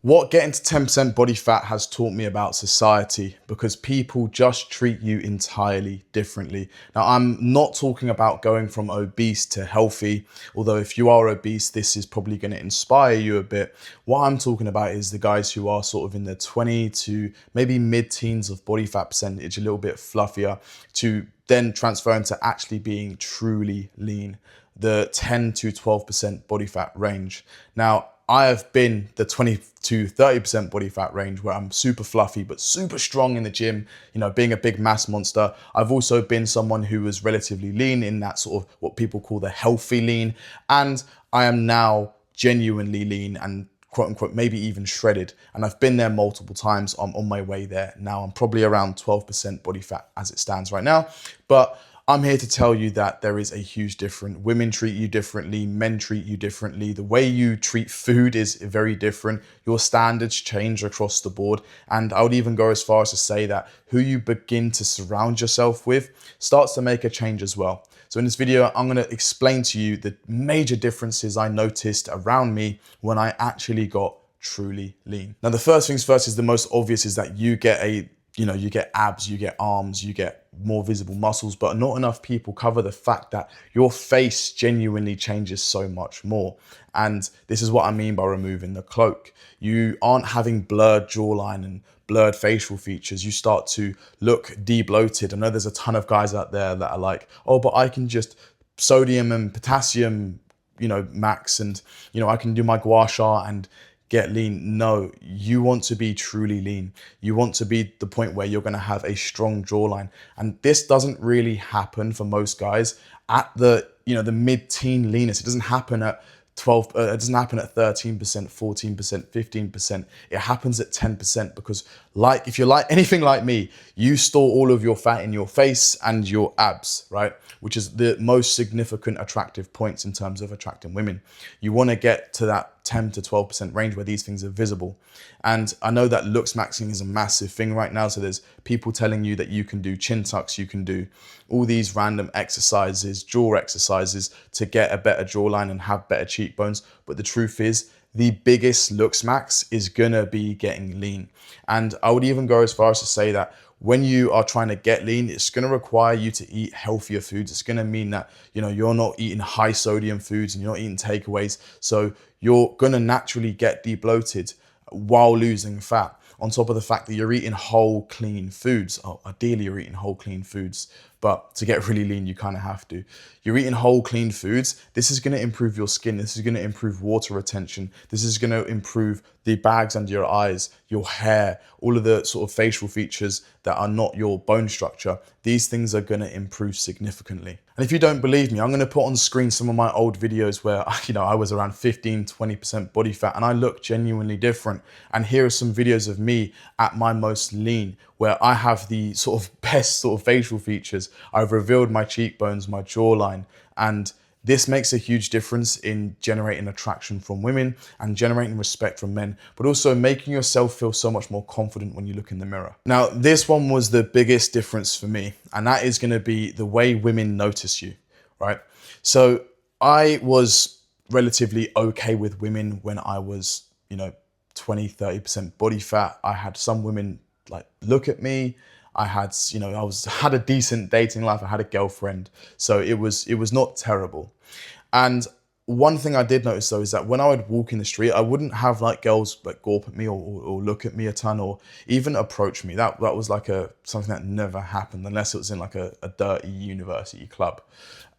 What getting to 10% body fat has taught me about society, because people just treat you entirely differently. Now, I'm not talking about going from obese to healthy, although if you are obese, this is probably going to inspire you a bit. What I'm talking about is the guys who are sort of in their 20 to maybe mid-teens of body fat percentage, a little bit fluffier, to then transfer into actually being truly lean, the 10 to 12% body fat range. Now, I have been the 20 to 30% body fat range, where I'm super fluffy but super strong in the gym, being a big mass monster. I've also been someone who was relatively lean in that sort of what people call the healthy lean. And I am now genuinely lean and quote unquote, maybe even shredded. And I've been there multiple times. I'm on my way there now. I'm probably around 12% body fat as it stands right now. But I'm here to tell you that there is a huge difference. Women treat you differently, men treat you differently. The way you treat food is very different. Your standards change across the board. And I would even go as far as to say that who you begin to surround yourself with starts to make a change as well. So in this video, I'm gonna explain to you the major differences I noticed around me when I actually got truly lean. Now, the first things first is the most obvious, is that you get abs, you get arms, you get more visible muscles, but not enough people cover the fact that your face genuinely changes so much more. And this is what I mean by removing the cloak. You aren't having blurred jawline and blurred facial features. You start to look de-bloated. I know there's a ton of guys out there that are like, oh, but I can just sodium and potassium, max, and, I can do my gua sha and get lean. No, you want to be truly lean. You want to be the point where you're going to have a strong jawline. And this doesn't really happen for most guys at the mid-teen leanness. It doesn't happen at 12, it doesn't happen at 13%, 14%, 15%. It happens at 10%, because if you're like anything like me, you store all of your fat in your face and your abs, right? Which is the most significant attractive points in terms of attracting women. You want to get to that 10 to 12% range where these things are visible. And I know that looks maxing is a massive thing right now. So there's people telling you that you can do chin tucks, you can do all these random exercises, jaw exercises to get a better jawline and have better cheekbones. But the truth is, the biggest looks max is gonna be getting lean. And I would even go as far as to say that when you are trying to get lean, it's going to require you to eat healthier foods. It's going to mean that, you're not eating high sodium foods and you're not eating takeaways. So you're going to naturally get de-bloated while losing fat. On top of the fact that you're eating whole, clean foods. Oh, ideally you're eating whole, clean foods, but to get really lean, you kind of have to. You're eating whole, clean foods. This is going to improve your skin. This is going to improve water retention. This is going to improve the bags under your eyes, your hair, all of the sort of facial features that are not your bone structure. These things are going to improve significantly. And if you don't believe me, I'm going to put on screen some of my old videos where, I was around 15, 20% body fat and I look genuinely different. And here are some videos of me at my most lean, where I have the sort of best sort of facial features. I've revealed my cheekbones, my jawline, and this makes a huge difference in generating attraction from women and generating respect from men, but also making yourself feel so much more confident when you look in the mirror. Now, this one was the biggest difference for me, and that is going to be the way women notice you, right? So I was relatively okay with women when I was, 20, 30% body fat. I had some women like look at me. I had, had a decent dating life. I had a girlfriend. So it was not terrible. And one thing I did notice though is that when I would walk in the street, I wouldn't have like girls like gawp at me or look at me a ton or even approach me. That was like something that never happened unless it was in like a dirty university club.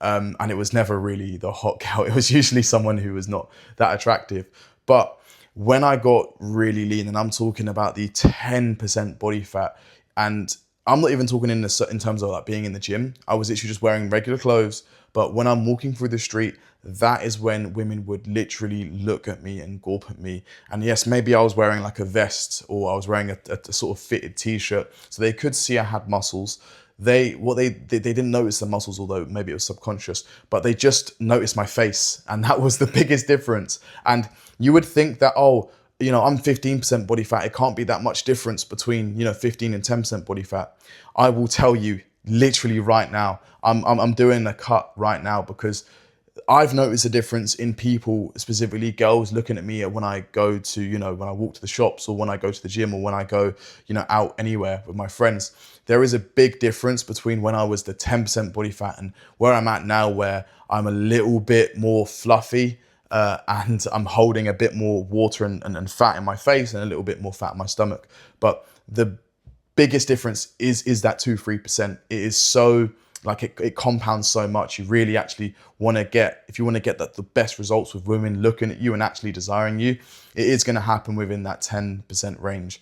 And it was never really the hot girl. It was usually someone who was not that attractive. But when I got really lean, and I'm talking about the 10% body fat, and I'm not even talking in terms of like being in the gym. I was literally just wearing regular clothes. But when I'm walking through the street, that is when women would literally look at me and gawp at me. And yes, maybe I was wearing like a vest or I was wearing a sort of fitted t-shirt. So they could see I had muscles. They didn't notice the muscles, although maybe it was subconscious, but they just noticed my face. And that was the biggest difference. And you would think that, oh, I'm 15% body fat. It can't be that much difference between, 15 and 10% body fat. I will tell you literally right now, I'm doing a cut right now because I've noticed a difference in people, specifically girls, looking at me when I go to, when I walk to the shops, or when I go to the gym, or when I go, out anywhere with my friends. There is a big difference between when I was the 10% body fat and where I'm at now, where I'm a little bit more fluffy, and I'm holding a bit more water and fat in my face, and a little bit more fat in my stomach. But the biggest difference is that 2-3%. It is so, like, it compounds so much. You really actually want to get, if you want to get the best results with women looking at you and actually desiring you, it is going to happen within that 10% range,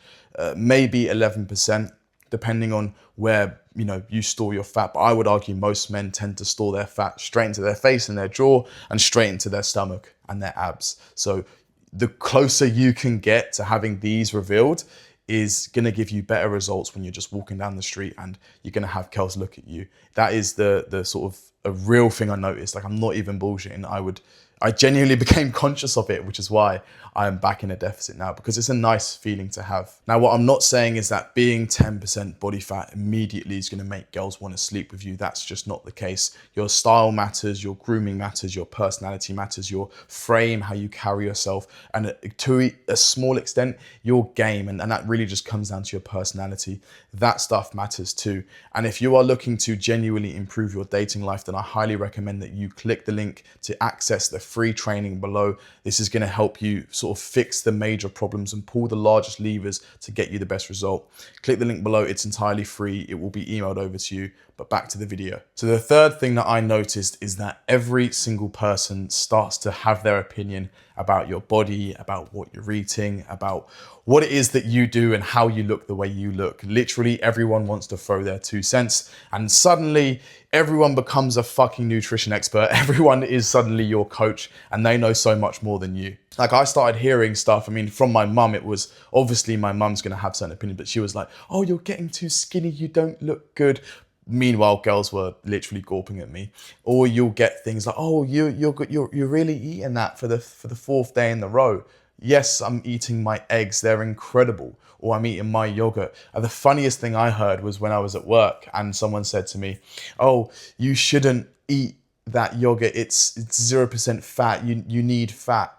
maybe 11%, depending on where you store your fat. But I would argue most men tend to store their fat straight into their face and their jaw, and straight into their stomach and their abs. So the closer you can get to having these revealed is going to give you better results when you're just walking down the street and you're going to have girls look at you. That is the sort of a real thing I noticed. Like, I'm not even bullshitting. I genuinely became conscious of it, which is why I am back in a deficit now, because it's a nice feeling to have. Now, what I'm not saying is that being 10% body fat immediately is going to make girls want to sleep with you. That's just not the case. Your style matters, your grooming matters, your personality matters, your frame, how you carry yourself, and to a small extent, your game. And that really just comes down to your personality. That stuff matters too. And if you are looking to genuinely improve your dating life, then I highly recommend that you click the link to access the free training below. This is going to help you sort of fix the major problems and pull the largest levers to get you the best result. Click the link below. It's entirely free. It will be emailed over to you. But back to the video. So the third thing that I noticed is that every single person starts to have their opinion about your body, about what you're eating, about what it is that you do and how you look the way you look. Literally everyone wants to throw their 2 cents, and suddenly everyone becomes a fucking nutrition expert. Everyone is suddenly your coach, and they know so much more than you. Like, I started hearing stuff, from my mum. It was obviously my mum's gonna have certain opinion, but she was like, "Oh, you're getting too skinny, you don't look good." Meanwhile, girls were literally gawping at me. Or you'll get things like, "Oh, you're really eating that for the 4th day in a row." Yes, I'm eating my eggs. They're incredible. Or I'm eating my yogurt. And the funniest thing I heard was when I was at work and someone said to me, "Oh, you shouldn't eat that yogurt. It's 0% fat. You need fat."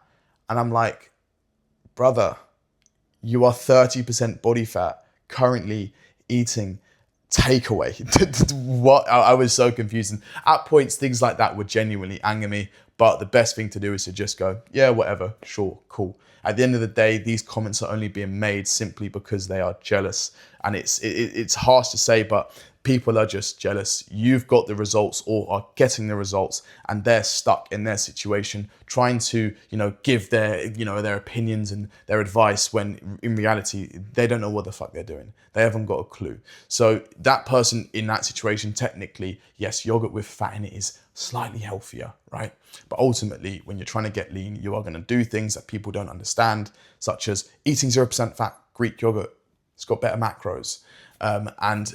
And I'm like, brother, you are 30% body fat currently eating takeaway. What? I was so confused. And at points, things like that would genuinely anger me. But the best thing to do is to just go, yeah, whatever, sure, cool. At the end of the day, these comments are only being made simply because they are jealous. And it's harsh to say, but people are just jealous. You've got the results, or are getting the results, and they're stuck in their situation trying to, give their opinions and their advice, when in reality, they don't know what the fuck they're doing. They haven't got a clue. So that person in that situation, technically, yes, yogurt with fat in it is slightly healthier, right? But ultimately, when you're trying to get lean, you are going to do things that people don't understand, such as eating 0% fat Greek yogurt. It's got better macros. And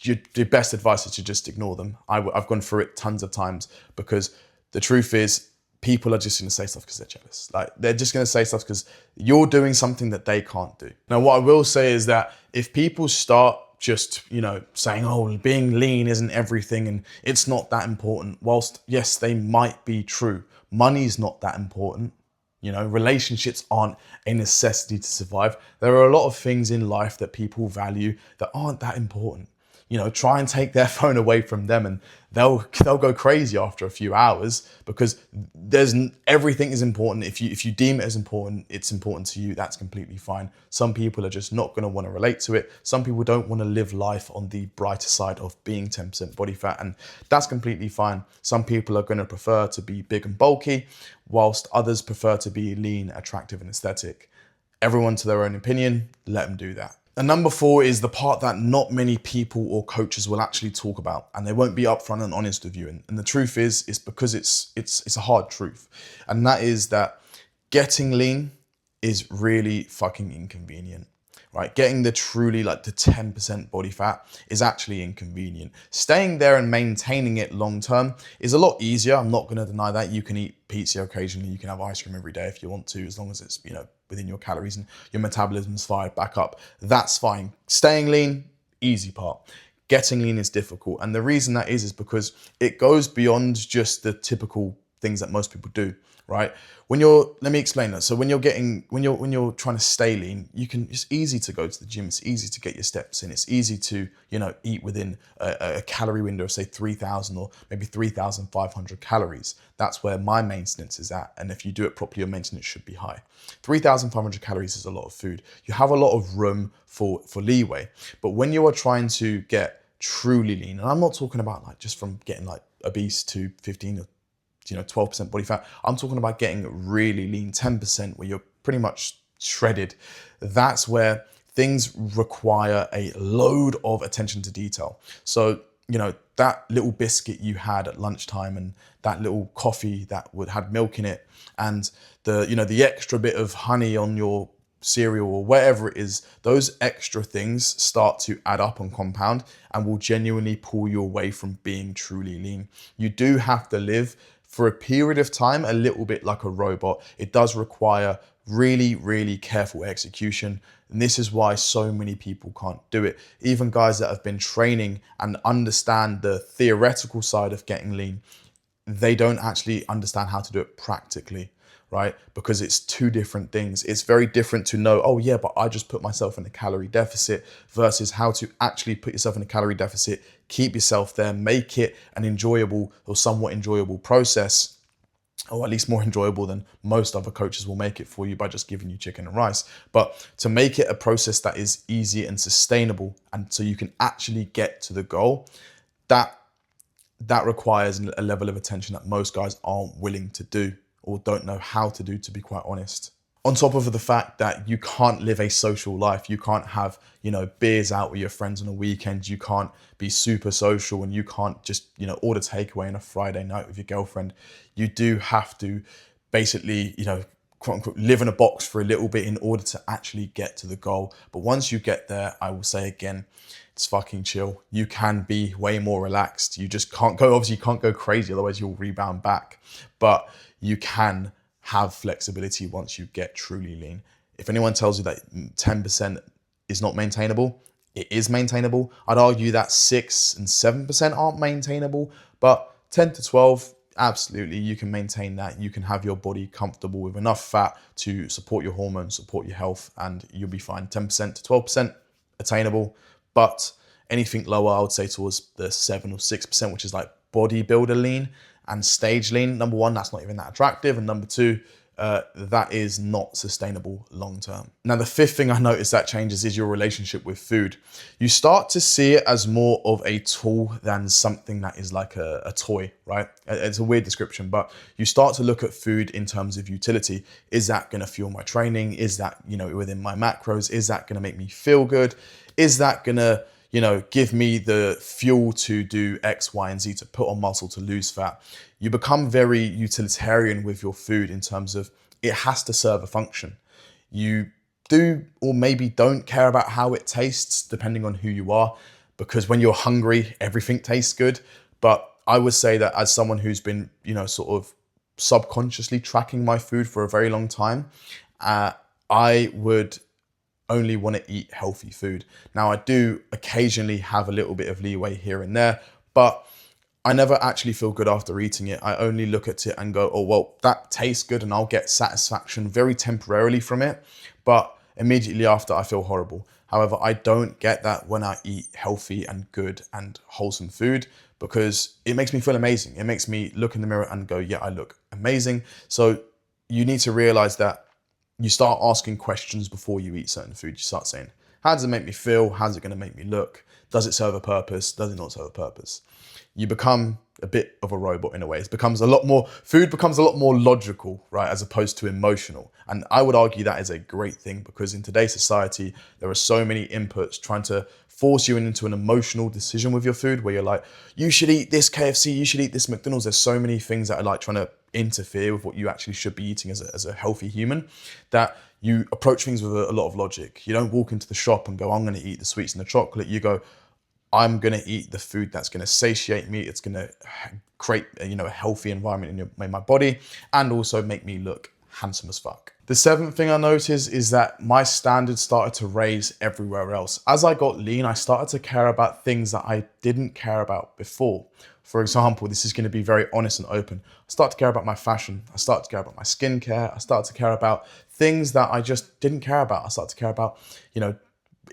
your best advice is to just ignore them. I've gone through it tons of times, because the truth is, people are just going to say stuff because they're jealous. Like, they're just going to say stuff because you're doing something that they can't do. Now, what I will say is that if people start just, saying, "Oh, being lean isn't everything and it's not that important," whilst yes, they might be true. Money's not that important. Relationships aren't a necessity to survive. There are a lot of things in life that people value that aren't that important. Try and take their phone away from them, and they'll go crazy after a few hours, because everything is important. If you deem it as important, it's important to you. That's completely fine. Some people are just not going to want to relate to it. Some people don't want to live life on the brighter side of being 10% body fat, and that's completely fine. Some people are going to prefer to be big and bulky, whilst others prefer to be lean, attractive, and aesthetic. Everyone to their own opinion. Let them do that. And number 4 is the part that not many people or coaches will actually talk about, and they won't be upfront and honest with you. And the truth is because it's a hard truth. And that is that getting lean is really fucking inconvenient, right? Getting the 10% body fat is actually inconvenient. Staying there and maintaining it long term is a lot easier. I'm not going to deny that. You can eat pizza occasionally. You can have ice cream every day if you want to, as long as it's, within your calories and your metabolism's fired back up. That's fine. Staying lean, easy part. Getting lean is difficult. And the reason that is because it goes beyond just the typical things that most people do, right? Let me explain that. So when you're trying to stay lean, it's easy to go to the gym. It's easy to get your steps in. It's easy to, eat within a calorie window of say 3,000 or maybe 3,500 calories. That's where my maintenance is at. And if you do it properly, your maintenance should be high. 3,500 calories is a lot of food. You have a lot of room for leeway. But when you are trying to get truly lean, and I'm not talking about like just from getting like obese to 15 or 12% body fat. I'm talking about getting really lean, 10%, where you're pretty much shredded. That's where things require a load of attention to detail. So, that little biscuit you had at lunchtime and that little coffee that had milk in it and the extra bit of honey on your cereal or whatever it is, those extra things start to add up and compound and will genuinely pull you away from being truly lean. You do have to live for a period of time a little bit like a robot. It does require really, really careful execution. And this is why so many people can't do it. Even guys that have been training and understand the theoretical side of getting lean, they don't actually understand how to do it practically, right? Because it's two different things. It's very different to know, oh yeah, but I just put myself in a calorie deficit versus how to actually put yourself in a calorie deficit, keep yourself there, make it an enjoyable or somewhat enjoyable process, or at least more enjoyable than most other coaches will make it for you by just giving you chicken and rice. But to make it a process that is easy and sustainable, and so you can actually get to the goal, that requires a level of attention that most guys aren't willing to do or don't know how to do, to be quite honest. On top of the fact that you can't live a social life, you can't have, beers out with your friends on a weekend, you can't be super social, and you can't just, order takeaway on a Friday night with your girlfriend. You do have to basically, quote unquote, live in a box for a little bit in order to actually get to the goal. But once you get there, I will say again, it's fucking chill. You can be way more relaxed. You just obviously you can't go crazy, otherwise you'll rebound back. But you can have flexibility once you get truly lean. If anyone tells you that 10% is not maintainable, it is maintainable. I'd argue that 6 and 7% aren't maintainable, but 10 to 12, absolutely, you can maintain that. You can have your body comfortable with enough fat to support your hormones, support your health, and you'll be fine. 10% to 12% attainable, but anything lower, I would say towards the 7 or 6%, which is like bodybuilder lean and stage lean. Number one, that's not even that attractive. And number two, that is not sustainable long term. Now, the fifth thing I noticed that changes is your relationship with food. You start to see it as more of a tool than something that is like a toy, right? It's a weird description, but you start to look at food in terms of utility. Is that gonna fuel my training? Is that, within my macros? Is that gonna make me feel good? Is that gonna, give me the fuel to do X, Y, and Z, to put on muscle, to lose fat? You become very utilitarian with your food in terms of it has to serve a function. You do or maybe don't care about how it tastes, depending on who you are, because when you're hungry, everything tastes good. But I would say that as someone who's been, sort of subconsciously tracking my food for a very long time, I would only want to eat healthy food. Now, I do occasionally have a little bit of leeway here and there, but I never actually feel good after eating it. I only look at it and go, oh, well, that tastes good, and I'll get satisfaction very temporarily from it, but immediately after I feel horrible. However, I don't get that when I eat healthy and good and wholesome food, because it makes me feel amazing. It makes me look in the mirror and go, yeah, I look amazing. So you need to realize that you start asking questions before you eat certain food. You start saying, how does it make me feel? How's it going to make me look? Does it serve a purpose? Does it not serve a purpose? You become a bit of a robot in a way. Food becomes a lot more logical, right? As opposed to emotional. And I would argue that is a great thing, because in today's society, there are so many inputs trying to force you into an emotional decision with your food, where you're like, you should eat this KFC, you should eat this McDonald's. There's so many things that are like trying to interfere with what you actually should be eating as a healthy human, that you approach things with a lot of logic. You don't walk into the shop and go, I'm going to eat the sweets and the chocolate. You go, I'm going to eat the food that's going to satiate me. It's going to create a healthy environment in my body, and also make me look handsome as fuck. The seventh thing I noticed is that my standards started to raise everywhere else. As I got lean, I started to care about things that I didn't care about before. For example, this is going to be very honest and open. I started to care about my fashion. I started to care about my skincare. I started to care about things that I just didn't care about. I started to care about,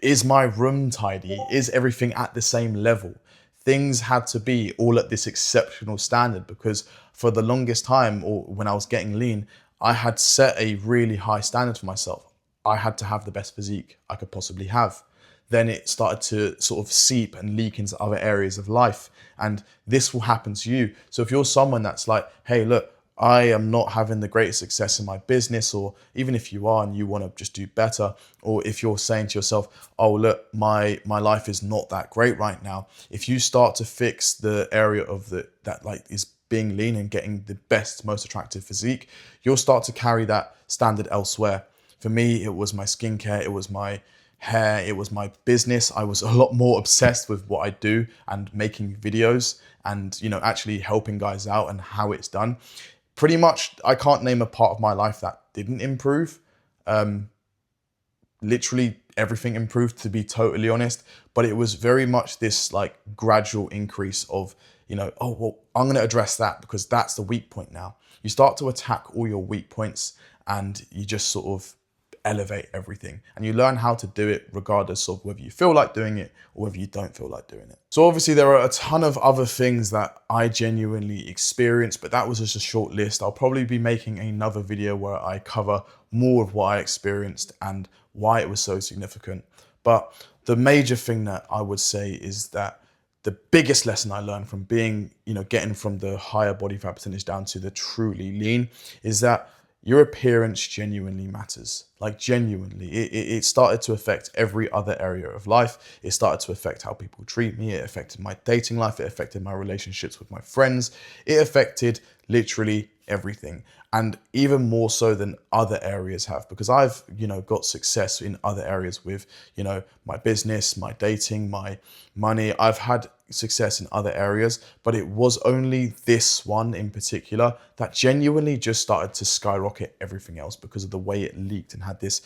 is my room tidy? Is everything at the same level? Things had to be all at this exceptional standard because for the longest time, or when I was getting lean, I had set a really high standard for myself. I had to have the best physique I could possibly have. Then it started to sort of seep and leak into other areas of life. And this will happen to you. So if you're someone that's like, hey, look, I am not having the greatest success in my business, or even if you are and you want to just do better, or if you're saying to yourself, oh, look, my life is not that great right now. If you start to fix the area of that like is being lean and getting the best, most attractive physique, you'll start to carry that standard elsewhere. For me, it was my skincare, it was my hair, it was my business. I was a lot more obsessed with what I do and making videos and, actually helping guys out and how it's done. Pretty much, I can't name a part of my life that didn't improve. Literally everything improved, to be totally honest, but it was very much this like gradual increase of, oh, well, I'm going to address that because that's the weak point now. You start to attack all your weak points and you just sort of elevate everything, and you learn how to do it regardless of whether you feel like doing it or whether you don't feel like doing it. So obviously there are a ton of other things that I genuinely experienced, but that was just a short list. I'll probably be making another video where I cover more of what I experienced and why it was so significant. But the major thing that I would say is that the biggest lesson I learned from being, getting from the higher body fat percentage down to the truly lean is that your appearance genuinely matters. Like genuinely, it started to affect every other area of life. It started to affect how people treat me. It affected my dating life. It affected my relationships with my friends. It affected literally everything. And even more so than other areas have, because I've, got success in other areas with, my business, my dating, my money. I've had success in other areas, but it was only this one in particular that genuinely just started to skyrocket everything else because of the way it leaked and had this,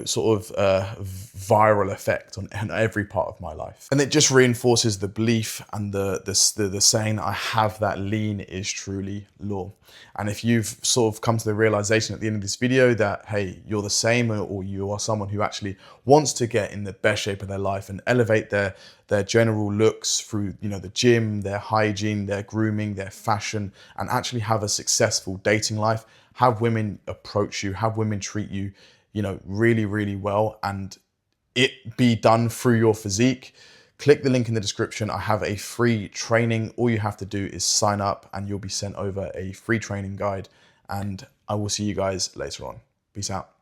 sort of viral effect on every part of my life. And it just reinforces the belief and the saying, I have that lean is truly law. And if you've sort of come to the realization at the end of this video that, hey, you're the same, or you are someone who actually wants to get in the best shape of their life and elevate their general looks through, the gym, their hygiene, their grooming, their fashion, and actually have a successful dating life, have women approach you, have women treat you, really, really well, and it be done through your physique, click the link in the description. I have a free training. All you have to do is sign up and you'll be sent over a free training guide, and I will see you guys later on. Peace out.